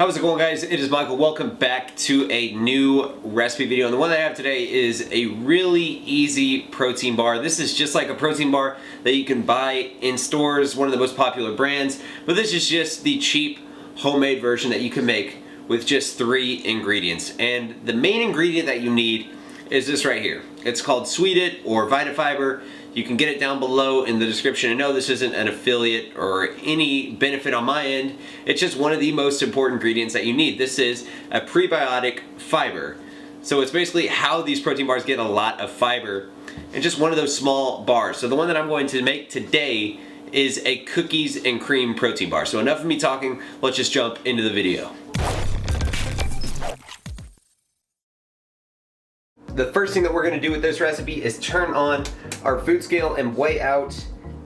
How's it going, guys? It is Michael. Welcome back to a new recipe video. And the one that I have today is a really easy protein bar. This is just like a protein bar that you can buy in stores, one of the most popular brands. But this is just the cheap homemade version that you can make with just 3 ingredients. And the main ingredient that you need is this right here. It's called Sweet It or VitaFiber. You can get it down below in the description. And no, this isn't an affiliate or any benefit on my end. It's just one of the most important ingredients that you need. This is a prebiotic fiber. So it's basically how these protein bars get a lot of fiber in just one of those small bars. So the one that I'm going to make today is a cookies and cream protein bar. So enough of me talking, let's just jump into the video. The first thing that we're going to do with this recipe is turn on our food scale and weigh out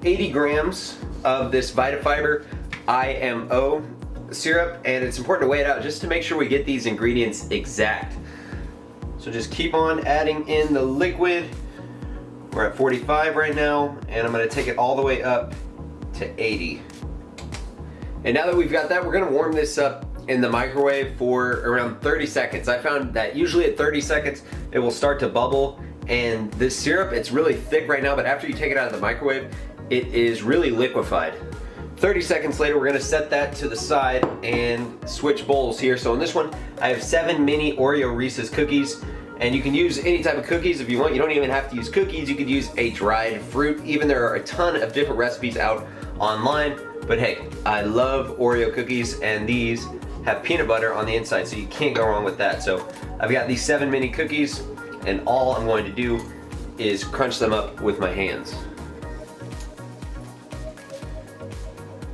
80 grams of this VitaFiber IMO syrup, and it's important to weigh it out just to make sure we get these ingredients exact. So just keep on adding in the liquid. We're at 45 right now, and I'm going to take it all the way up to 80. And now that we've got that, we're going to warm this up in the microwave for around 30 seconds. I found that usually at 30 seconds it will start to bubble, and this syrup, it's really thick right now, but after you take it out of the microwave it is really liquefied. 30 seconds later, we're going to set that to the side and switch bowls here. So in this one I have 7 mini Oreo Reese's cookies, and you can use any type of cookies if you want. You don't even have to use cookies, you could use a dried fruit. Even there are a ton of different recipes out online, but hey, I love Oreo cookies, and these have peanut butter on the inside, so you can't go wrong with that. So I've got these 7 mini cookies, and all I'm going to do is crunch them up with my hands.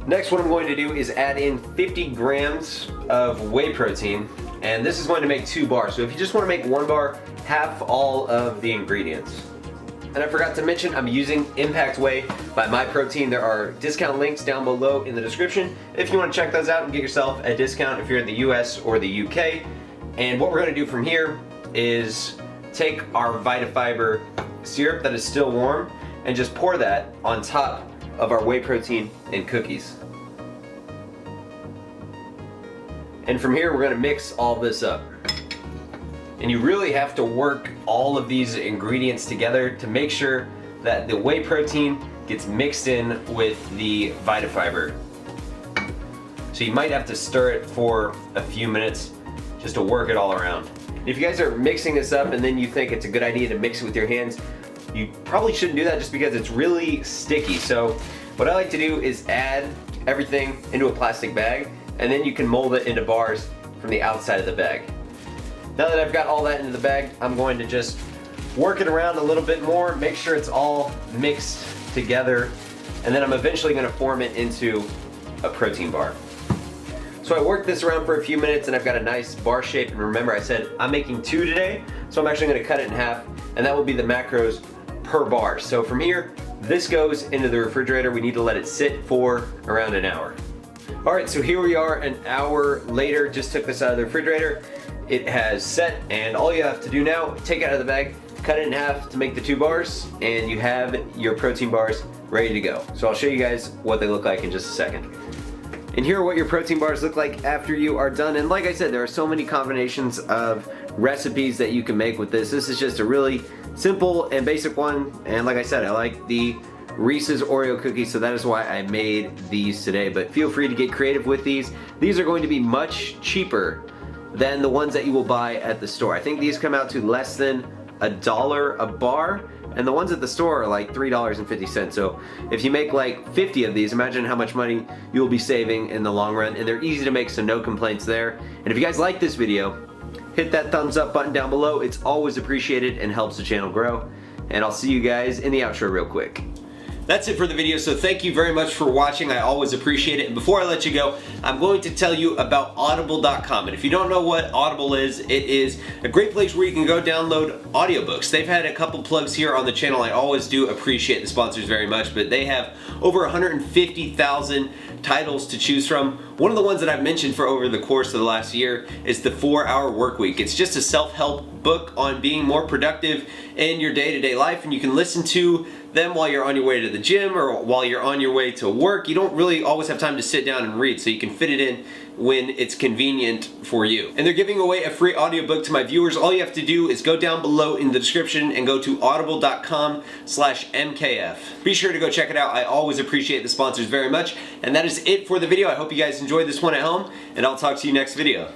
Next, what I'm going to do is add in 50 grams of whey protein, and this is going to make 2 bars. So if you just want to make 1 bar, half all of the ingredients. And I forgot to mention, I'm using Impact Whey by My Protein. There are discount links down below in the description if you want to check those out and get yourself a discount if you're in the US or the UK. And what we're going to do from here is take our VitaFiber syrup that is still warm and just pour that on top of our whey protein and cookies. And from here, we're going to mix all this up. And you really have to work all of these ingredients together to make sure that the whey protein gets mixed in with the VitaFiber. So you might have to stir it for a few minutes just to work it all around. If you guys are mixing this up and then you think it's a good idea to mix it with your hands, you probably shouldn't do that just because it's really sticky. So what I like to do is add everything into a plastic bag, and then you can mold it into bars from the outside of the bag. Now that I've got all that into the bag, I'm going to just work it around a little bit more, make sure it's all mixed together, and then I'm eventually going to form it into a protein bar. So I worked this around for a few minutes and I've got a nice bar shape, and remember I said I'm making 2 today, so I'm actually going to cut it in half, and that will be the macros per bar. So from here, this goes into the refrigerator. We need to let it sit for around an hour. Alright, so here we are an hour later. Just took this out of the refrigerator. It has set, and all you have to do now, take it out of the bag, cut it in half to make the 2 bars, and you have your protein bars ready to go. So I'll show you guys what they look like in just a second. And here are what your protein bars look like after you are done. And like I said, there are so many combinations of recipes that you can make with this. This is just a really simple and basic one, and like I said, I like the Reese's Oreo cookies, so that is why I made these today. But feel free to get creative with these. These are going to be much cheaper than the ones that you will buy at the store. I think these come out to less than $1 a bar, and the ones at the store are like $3.50. So if you make like 50 of these, imagine how much money you'll be saving in the long run, and they're easy to make, so no complaints there. And if you guys like this video, hit that thumbs up button down below. It's always appreciated and helps the channel grow. And I'll see you guys in the outro real quick. That's it for the video, so thank you very much for watching. I always appreciate it. And before I let you go, I'm going to tell you about audible.com. And if you don't know what Audible is, it is a great place where you can go download audiobooks. They've had a couple plugs here on the channel. I always do appreciate the sponsors very much, but they have over 150,000 titles to choose from. One of the ones that I've mentioned for over the course of the last year is the 4-Hour Workweek. It's just a self-help book on being more productive in your day-to-day life, and you can listen to them while you're on your way to the gym or while you're on your way to work. You don't really always have time to sit down and read, so you can fit it in when it's convenient for you. And they're giving away a free audiobook to my viewers. All you have to do is go down below in the description and go to audible.com/MKF. Be sure to go check it out. I always appreciate the sponsors very much. And that is it for the video. I hope you guys enjoyed this one at home, and I'll talk to you next video.